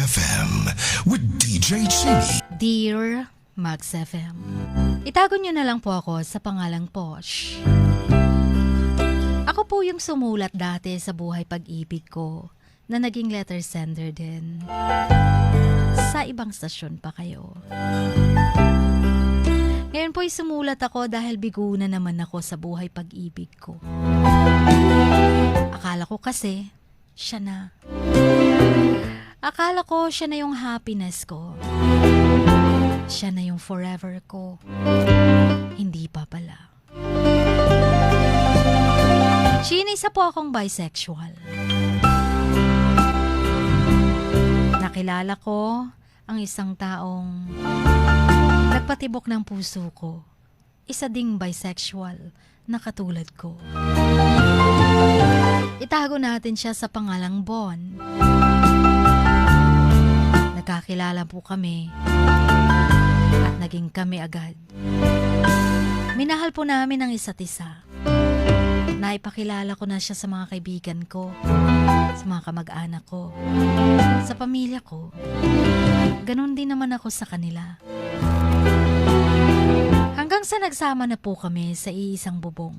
FM with DJ Chini. Dear Max FM, itago niyo na lang po ako sa pangalang Posh. Ako po yung sumulat dati sa buhay pag-ibig ko na naging letter sender din. Sa ibang stasyon pa kayo. Ngayon po'y sumulat ako dahil bigo na naman ako sa buhay pag-ibig ko. Akala ko kasi, siya na. Akala ko siya na yung happiness ko. Siya na yung forever ko. Hindi pa pala. Isa po akong bisexual. Nakilala ko ang isang taong nagpatibok ng puso ko. Isa ding bisexual na katulad ko. Itago natin siya sa pangalang Bon. Nagkakilala po kami at naging kami agad. Minahal po namin ang isa't isa. Naipakilala ko na siya sa mga kaibigan ko, sa mga kamag-anak ko, sa pamilya ko. Ganon din naman ako sa kanila. Hanggang sa nagsama na po kami sa iisang bubong.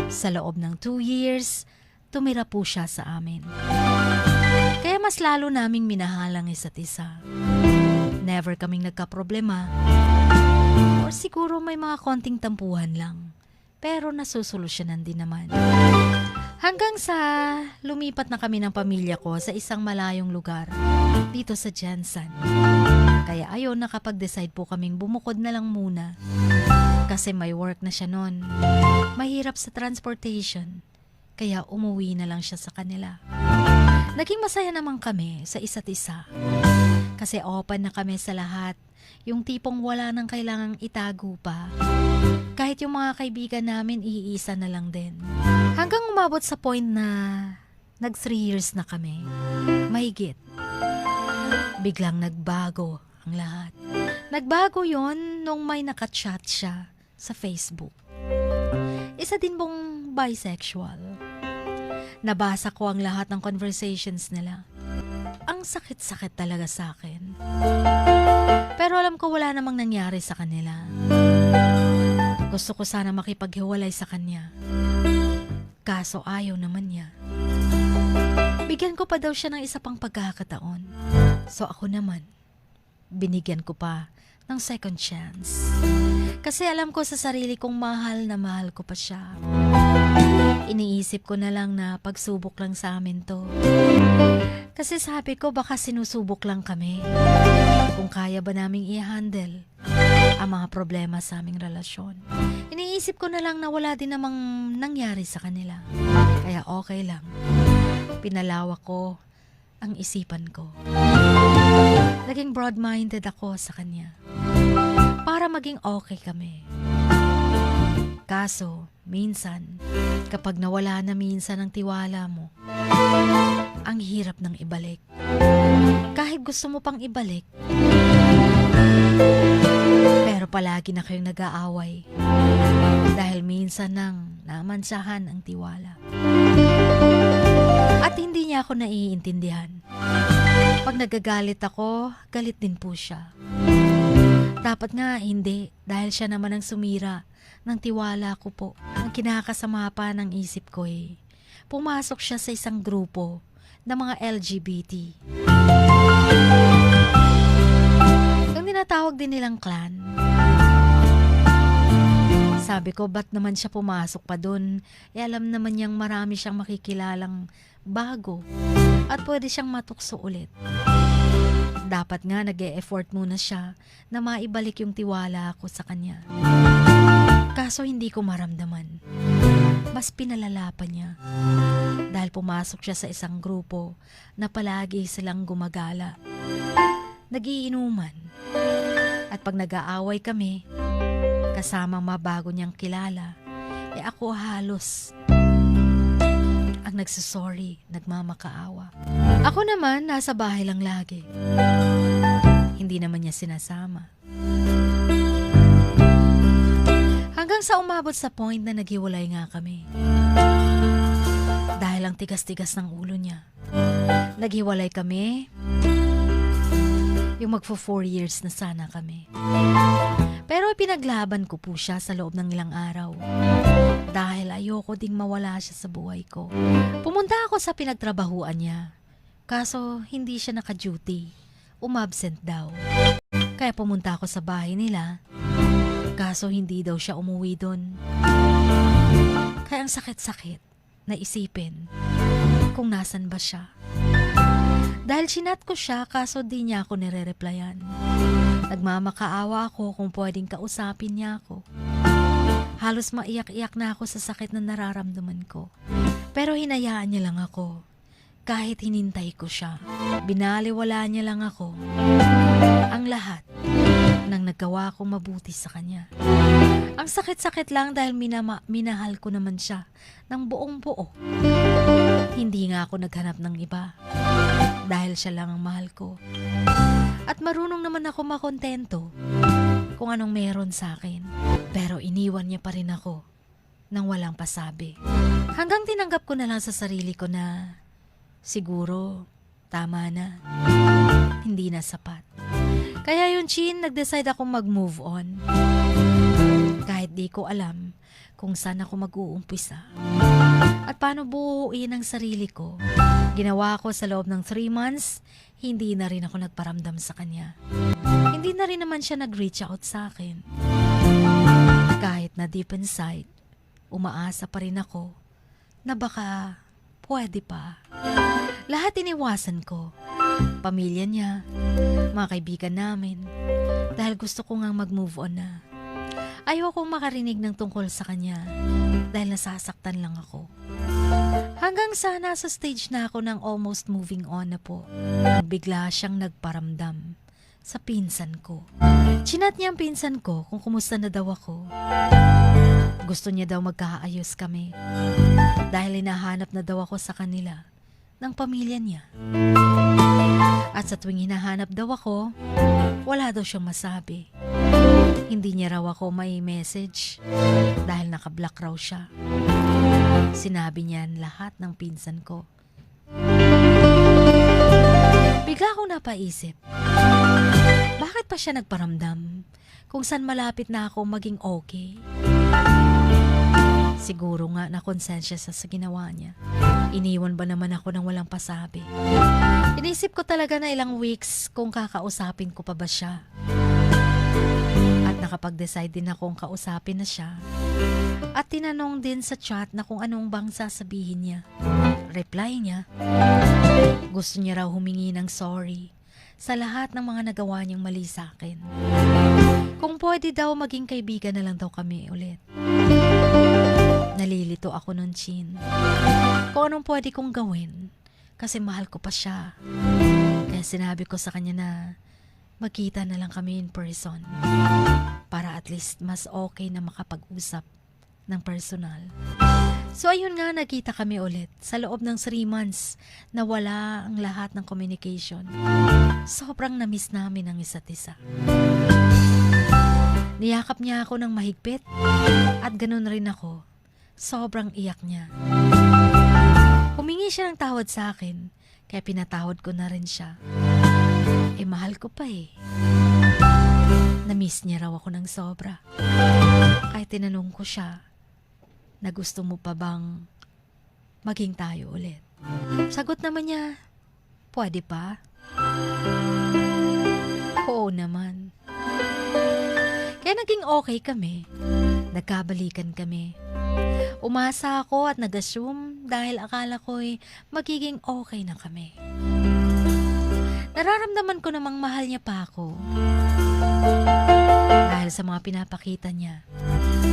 Sa loob ng 2 years, tumira po siya sa amin. Kaya mas lalo naming minahal ang isa't isa. Never kaming nagkaproblema. Or siguro may mga konting tampuhan lang. Pero nasusolusyonan din naman. Hanggang sa lumipat na kami ng pamilya ko sa isang malayong lugar dito sa Jensen. Kaya ayun, nakapag-decide po kaming bumukod na lang muna. Kasi may work na siya noon. Mahirap sa transportation. Kaya umuwi na lang siya sa kanila. Naging masaya naman kami sa isa't isa. Kasi open na kami sa lahat. Yung tipong wala nang kailangang itago pa. Kahit yung mga kaibigan namin, iisa na lang din. Hanggang umabot sa point na nag 3 years na kami. Mahigit. Biglang nagbago ang lahat. Nagbago yon nung may nakachat siya sa Facebook. Isa din pong bisexual. Nabasa ko ang lahat ng conversations nila. Ang sakit-sakit talaga sa akin. Pero alam ko wala namang nangyari sa kanila. Gusto ko sana makipaghiwalay sa kanya. Kaso ayaw naman niya. Bigyan ko pa daw siya ng isa pang pagkakataon. So ako naman, binigyan ko pa ng second chance. Kasi alam ko sa sarili kong mahal na mahal ko pa siya. Iniisip ko na lang na pagsubok lang sa amin to. Kasi sabi ko baka sinusubok lang kami. Kung kaya ba naming i-handle ang mga problema sa aming relasyon. Iniisip ko na lang na wala din namang nangyari sa kanila. Kaya okay lang. Pinalawak ko ang isipan ko. Naging broad-minded ako sa kanya. Para maging okay kami. Kaso, minsan, kapag nawala na minsan ang tiwala mo, ang hirap ng ibalik. Kahit gusto mo pang ibalik, pero palagi na kayong nag-aaway dahil minsan nang namansahan ang tiwala. At hindi niya ako naiintindihan. Pag nagagalit ako, galit din po siya. Dapat nga hindi, dahil siya naman ang sumira ng tiwala ko po. Ang kinakasama pa ng isip ko pumasok siya sa isang grupo ng mga LGBT. Yung tinatawag din nilang clan. Sabi ko, ba't naman siya pumasok pa dun? Alam naman niyang marami siyang makikilalang bago at pwede siyang matukso ulit. Dapat nga nag-e-effort muna siya na maibalik yung tiwala ko sa kanya. Kaso hindi ko maramdaman. Mas pinalala pa niya. Dahil pumasok siya sa isang grupo na palagi silang gumagala. Nagiinuman. At pag nag-aaway kami, kasamang mabago niyang kilala, ako halos ang nagsasorry, nagmamakaawa. Ako naman, nasa bahay lang lagi. Hindi naman niya sinasama. Hanggang sa umabot sa point na naghiwalay nga kami. Dahil ang tigas-tigas ng ulo niya. Naghiwalay kami Yung magfo 4 years na sana kami. Pero pinaglaban ko po siya sa loob ng ilang araw. Dahil ayoko ding mawala siya sa buhay ko. Pumunta ako sa pinagtrabahuan niya. Kaso hindi siya naka-duty. Umabsent daw. Kaya pumunta ako sa bahay nila. Kaso hindi daw siya umuwi doon. Kaya ang sakit-sakit na isipin kung nasan ba siya. Dahil chinat ko siya kaso di niya ako nire-replyan. Nagmamakaawa ako kung pwedeng kausapin niya ako. Halos maiyak-iyak na ako sa sakit na nararamdaman ko. Pero hinayaan niya lang ako. Kahit hinintay ko siya, binaliwala niya lang ako. Ang lahat nang nagawa kong mabuti sa kanya. Ang sakit-sakit lang dahil minahal ko naman siya ng buong buo. Hindi nga ako naghanap ng iba dahil siya lang ang mahal ko. At marunong naman ako makontento kung anong meron sa akin. Pero iniwan niya pa rin ako nang walang pasabi. Hanggang tinanggap ko na lang sa sarili ko na siguro tama na. Hindi na sapat. Kaya yun, Chin, nag-decide akong mag-move on. Kahit di ko alam kung saan ako mag-uumpisa. At paano buuin ang sarili ko. Ginawa ko sa loob ng 3 months, hindi na rin ako nagparamdam sa kanya. Hindi na rin naman siya nag-reach out sa akin. Kahit na deep inside, umaasa pa rin ako na baka pwede pa. Lahat iniwasan ko. Pamilya niya, mga kaibigan namin, dahil gusto ko ngang mag-move on na. Ayokong makarinig ng tungkol sa kanya dahil nasasaktan lang ako. Hanggang sa nasa stage na ako ng almost moving on na po, nang bigla siyang nagparamdam sa pinsan ko. Chinat niya ang pinsan ko kung kumusta na daw ako. Gusto niya daw magkaayos kami dahil hinahanap na daw ako sa kanila ng pamilya niya. At sa tuwing hinahanap daw ako, wala daw siyang masabi. Hindi niya raw ako may message dahil naka-block raw siya. Sinabi niya lahat ng pinsan ko. Bigla akong napaisip, bakit pa siya nagparamdam kung saan malapit na ako maging okay? Siguro nga nakonsensya sa ginawa niya. Iniwan ba naman ako ng walang pasabi? Inisip ko talaga na ilang weeks kung kakausapin ko pa ba siya. At nakapag-decide din akong kausapin na siya. At tinanong din sa chat na kung anong bang sasabihin niya. Reply niya, gusto niya raw humingi ng sorry sa lahat ng mga nagawa niyang mali sa akin. Kung pwede daw maging kaibigan na lang daw kami ulit. Nalilito ako nun, Chin. Kung anong pwede kong gawin kasi mahal ko pa siya. Kaya sinabi ko sa kanya na magkita na lang kami in person para at least mas okay na makapag-usap ng personal. So ayun nga, nagkita kami ulit sa loob ng 3 months na wala ang lahat ng communication. Sobrang na-miss namin ang isa't isa. Niyakap niya ako ng mahigpit at ganun rin ako. Sobrang iyak niya. Humingi siya ng tawad sa akin, kaya pinatawad ko na rin siya. Mahal ko pa eh. Na-miss niya raw ako ng sobra. Kaya tinanong ko siya, na gusto mo pa bang maging tayo ulit? Sagot naman niya, pwede pa? Oo naman. Kaya naging okay kami. Nagkabalikan kami. Umasa ako at nag-assume dahil akala ko'y magiging okay na kami. Nararamdaman ko namang mahal niya pa ako. Dahil sa mga pinapakita niya.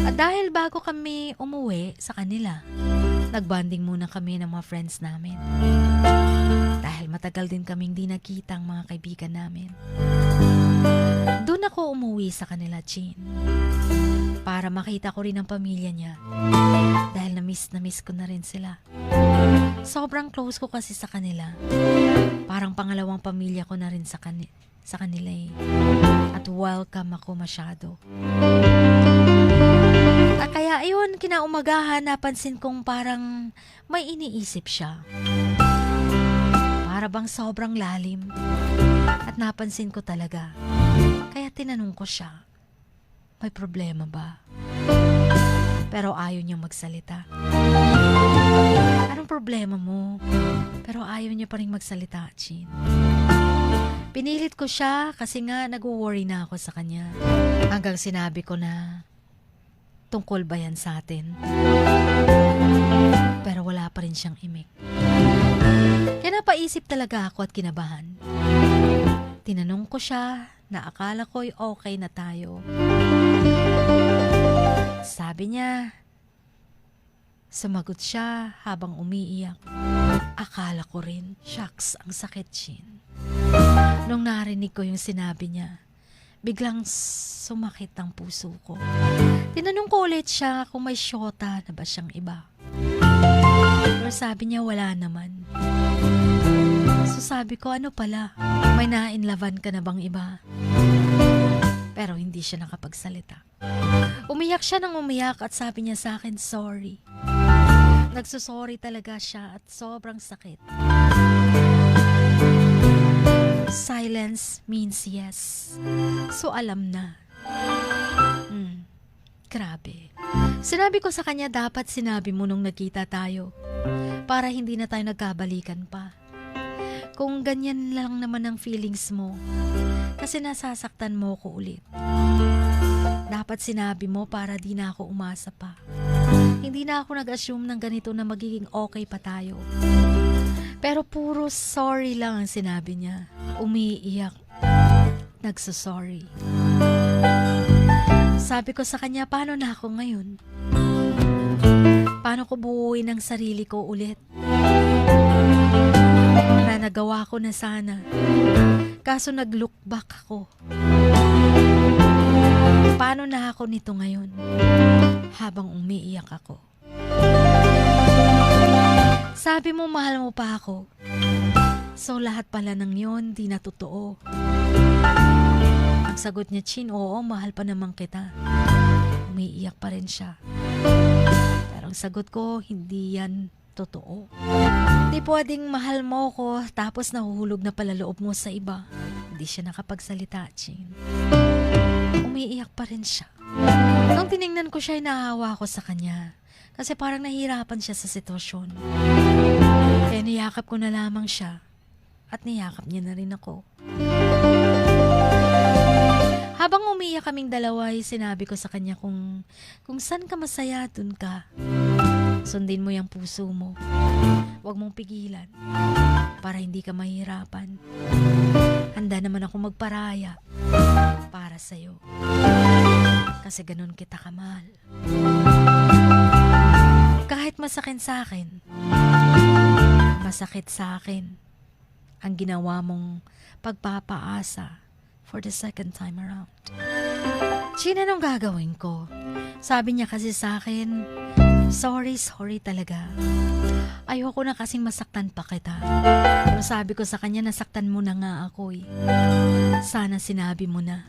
At dahil bago kami umuwi sa kanila, nagbanding muna kami ng mga friends namin. Dahil matagal din kaming di nakita ang mga kaibigan namin. Doon ako umuwi sa kanila, Chin. Para makita ko rin ang pamilya niya. Dahil na-miss ko na rin sila. Sobrang close ko kasi sa kanila. Parang pangalawang pamilya ko na rin sa kanila eh. At welcome ako masyado. At kaya ayun, kinaumagahan napansin kong parang may iniisip siya. Para habang sobrang lalim. At napansin ko talaga. Kaya tinanong ko siya, may problema ba? Pero ayaw niyang magsalita. Anong problema mo? Pero ayaw niya pa rin magsalita, Chin. Pinilit ko siya kasi nga nag-worry na ako sa kanya. Hanggang sinabi ko na, tungkol ba yan sa atin? Pero wala pa rin siyang imik. Kaya napaisip talaga ako at kinabahan. Tinanong ko siya na akala ko'y okay na tayo. Sabi niya, sumagot siya habang umiiyak. Akala ko rin, shucks, ang sakit, Chin. Nung narinig ko yung sinabi niya, biglang sumakit ang puso ko. Tinanong ko ulit siya kung may syota na ba siyang iba. Pero sabi niya wala naman. So sabi ko, ano pala? May na-inlavan ka na bang iba? Pero hindi siya nakapagsalita. Umiyak siya ng umiyak at sabi niya sa akin, sorry. Nagsusorry talaga siya at sobrang sakit. Silence means yes. So alam na. Grabe. Sinabi ko sa kanya dapat sinabi mo nung nagkita tayo para hindi na tayo nagkabalikan pa. Kung ganyan lang naman ang feelings mo kasi nasasaktan mo ko ulit. Dapat sinabi mo para di na ako umasa pa. Hindi na ako nag-assume ng ganito na magiging okay pa tayo. Pero puro sorry lang ang sinabi niya. Umiiyak. Nagsasorry. Sabi ko sa kanya, paano na ako ngayon? Paano ko buuin ang sarili ko ulit? Na nagawa ko na sana. Kaso nag-look back ako. Paano na ako nito ngayon? Habang umiiyak ako. Sabi mo mahal mo pa ako. So lahat pala ng yon di na totoo. Ang sagot niya, Chin, oo, mahal pa naman kita. Umiiyak pa rin siya. Pero ang sagot ko, hindi yan totoo. Di pwedeng mahal mo ko tapos nahuhulog na pala loob mo sa iba. Hindi siya nakapagsalita, Chin. Umiiyak pa rin siya. Nung tiningnan ko siya, nahawa ko sa kanya. Kasi parang nahihirapan siya sa sitwasyon. Kaya niyakap ko na lamang siya. At niyakap niya na rin ako. Habang umiyak kaming dalawa, sinabi ko sa kanya kung saan ka masaya, dun ka. Sundin mo yung puso mo. Huwag mong pigilan. Para hindi ka mahirapan. Handa naman ako magparaya. Para sa'yo. Kasi ganun kita kamahal. Kahit masakit sa akin, masakit sa akin ang ginawa mong pagpapaasa for the second time around. Chin, anong gagawin ko? Sabi niya kasi sa akin, sorry talaga. Ayoko na kasing masaktan pa kita. Pero sabi ko sa kanya, nasaktan mo na nga ako eh. Sana sinabi mo na.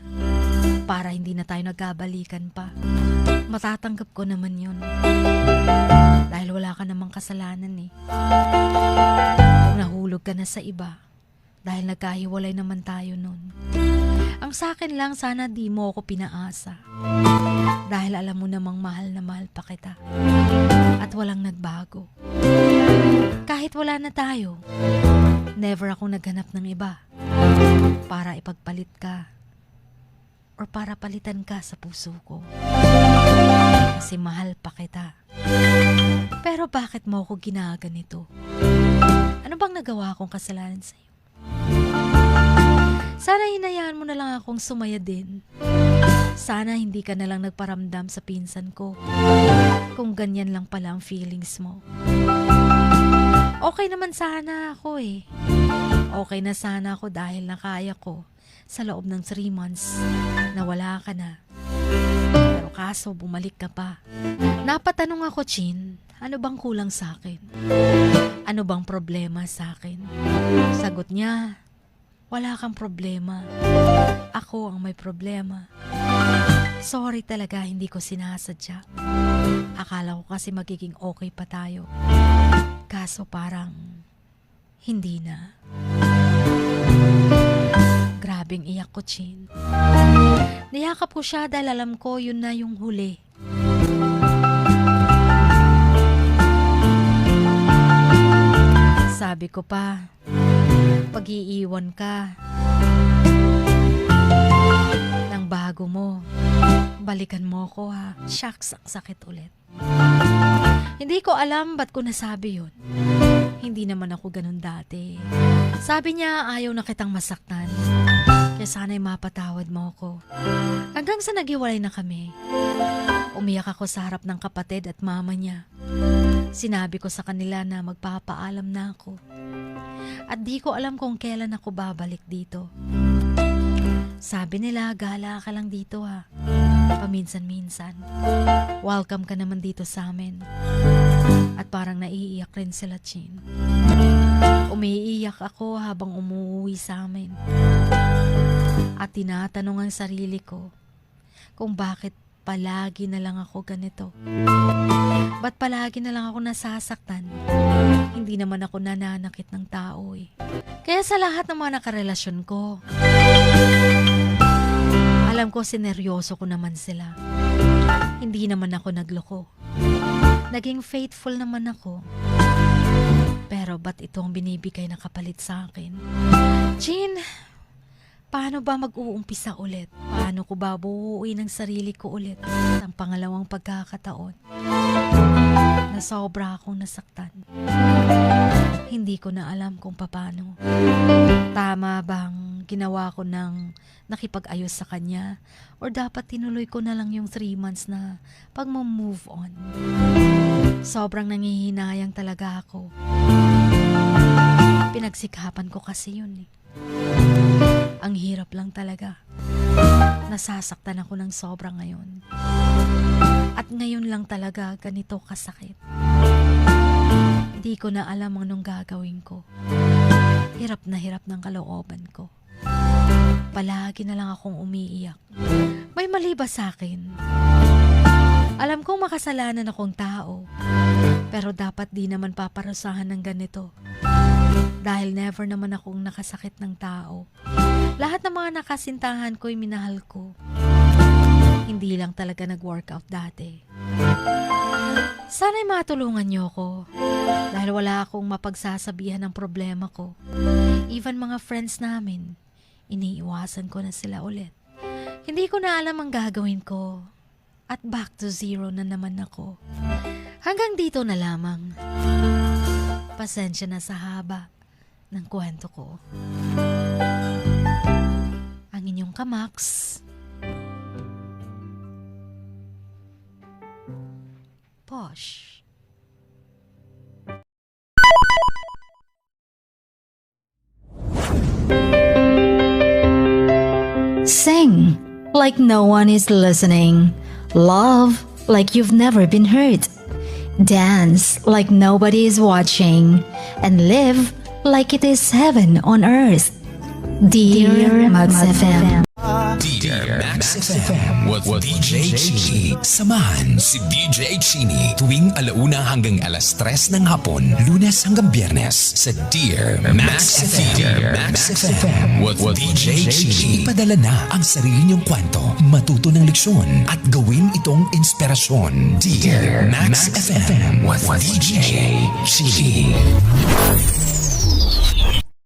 Para hindi na tayo nagkabalikan pa. Matatanggap ko naman yun. Dahil wala ka namang kasalanan eh. Kung nahulog ka na sa iba, dahil nagkahiwalay naman tayo nun. Ang sa akin lang, sana di mo ako pinaasa. Dahil alam mo namang mahal na mahal pa kita. At walang nagbago. Kahit wala na tayo, never ako naghanap ng iba para ipagpalit ka or para palitan ka sa puso ko. Kasi mahal pa kita. Pero bakit mo ako ginaganito? Ano bang nagawa akong kasalanan sa'yo? Sana hinayaan mo na lang akong sumaya din. Sana hindi ka na lang nagparamdam sa pinsan ko. Kung ganyan lang pala ang feelings mo. Okay naman sana ako eh. Okay na sana ako dahil nakaya ko sa loob ng 3 months na wala ka na. Pero kaso bumalik ka pa. Napatanong ako, Chin, ano bang kulang sa akin? Ano bang problema sa akin? Sagot niya, wala kang problema. Ako ang may problema. Sorry talaga, hindi ko sinasadya. Akala ko kasi magiging okay pa tayo. Kaso parang hindi na. iyak ko, Chin. Niyakap ko siya dahil alam ko yun na yung huli. Sabi ko pa, pag-iiwan ka ng bago mo, balikan mo ko ha. Shucks, ang sakit ulit. Hindi ko alam ba't ko nasabi yun. Hindi naman ako ganun dati. Sabi niya ayaw na kitang masaktan. Kaya sana'y mapatawad mo ko. Hanggang sa naghiwalay na kami. Umiyak ako sa harap ng kapatid at mama niya. Sinabi ko sa kanila na magpapaalam na ako. At di ko alam kung kailan ako babalik dito. Sabi nila, gala ka lang dito ha. Paminsan-minsan. Welcome ka naman dito sa amin. At parang naiiyak rin sila, Chin. Umiiyak ako habang umuwi sa amin. At tinatanong ang sarili ko kung bakit palagi na lang ako ganito. Ba't palagi na lang ako nasasaktan? Hindi naman ako nananakit ng tao eh. Kaya sa lahat ng mga nakarelasyon ko, alam ko sineryoso ko naman sila. Hindi naman ako nagloko. Naging faithful naman ako. Pero ba't ito ang binibigay na kapalit sa akin? Chin, paano ba mag-uumpisa ulit? Paano ko ba buuin ang sarili ko ulit ang pangalawang pagkakataon? Na sobra akong nasaktan. Hindi ko na alam kung paano. Tama bang ginawa ko ng nakipag-ayos sa kanya? Or dapat tinuloy ko na lang yung 3 months na pag-move on? Sobrang nangihinayang talaga ako. Pinagsikapan ko kasi yun eh. Ang hirap lang talaga. Nasasaktan ako ng sobra ngayon. At ngayon lang talaga ganito kasakit. Di ko na alam anong gagawin ko. Hirap ng kalooban ko. Palagi na lang akong umiiyak. May mali ba sa akin? Alam kong makasalanan akong tao. Pero dapat di naman paparusahan ng ganito. Dahil never naman akong nakasakit ng tao. Lahat ng mga nakasintahan ko'y minahal ko. Hindi lang talaga nag-workout dati. Sana'y matulungan niyo ko. Dahil wala akong mapagsasabihan ng problema ko. Even mga friends namin, iniiwasan ko na sila ulit. Hindi ko na alam ang gagawin ko. At back to zero na naman ako. Hanggang dito na lamang. Pasensya na sa haba ng kwento ko. Ang inyong kamaks, Posh. Sing like no one is listening. Love like you've never been hurt. Dance like nobody is watching. And live like it is heaven on earth. Dear Max FM. Dear Max FM with DJ Chini. Samahan si DJ Chini tuwing 1:00 hanggang 3:00 ng hapon, Lunes hanggang Biyernes sa Dear Max FM. Dear Max FM with DJ Chini. Ipadala na ang sarili niyong kwento, matuto ng leksyon at gawin itong inspirasyon. Dear Max FM with DJ Chini.